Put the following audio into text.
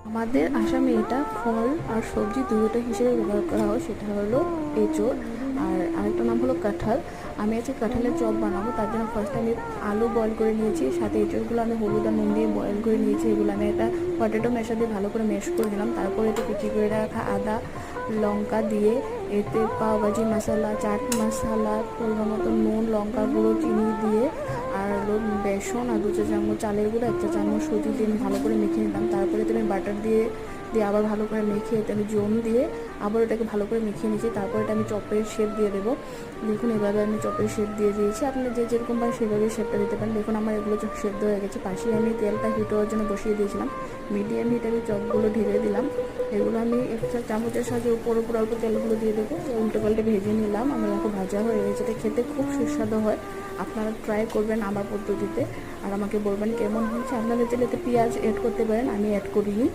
আমাদের আসামে এটা ফল আর সবজি দুটো হিসেবে ব্যবহার করা হয়, সেটা হলো এঁচোড় আর আরেকটা নাম হলো কাঁঠাল। আমি আজকে কাঁঠালের চপ বানাবো, তার জন্য ফার্স্ট আমি আলু বয়েল করে নিয়েছি, সাথে এঁচোড়গুলো আমি হলুদ আর নুন দিয়ে বয়েল করে নিয়েছি। এগুলো আমি একটা পটেটো ম্যাশার দিয়ে ভালো করে ম্যাশ করে দিলাম। তারপরে এতে কুচি করে রাখা আদা লঙ্কা দিয়ে, এতে পাওভাজি মশলা, চাট মশলা, পরিমাণ মতো নুন, লঙ্কা গুঁড়ো, চিনি দিয়ে আর হলো বেসন আর 2 চা চামচ চালের গুঁড়ো, 1 চা চামচ সুজি দিয়ে আমি ভালো করে মেখে নিলাম। তারপরে এতে আমি বাটার দিয়ে দিয়ে আবার ভালো করে মেখে এতে আমি জোম দিয়ে আবার এটাকে ভালো করে মেখে নিয়েছি। তারপর এটা আমি চপের শেপ দিয়ে দেবো। দেখুন এভাবে আমি চপের শেপ দিয়ে দিয়েছি, আপনি যে যেরকম পারেন সেভাবে শেপটা দিতে পারেন। দেখুন আমার এগুলো চপ সেদ্ধ হয়ে গেছে। পাশে আমি তেলটা হিট হওয়ার জন্য বসিয়ে দিয়েছিলাম, মিডিয়াম হিটে আমি চপগুলো ঢেলে দিলাম। এগুলো আমি একটা চামচের সাহায্যে উপর উপর অল্প তেলগুলো দিয়ে দেবো, উল্টো পাল্টে ভেজে নিলাম। আমার দেখো ভাজা হয়ে গেছে, এটা খেতে খুব সুস্বাদু হয়। আপনারা ট্রাই করবেন আমার পদ্ধতিতে আর আমাকে বলবেন কেমন হয়েছে। আপনারা চাইলে এতে পেঁয়াজ অ্যাড করতে পারেন, আমি অ্যাড করিনি।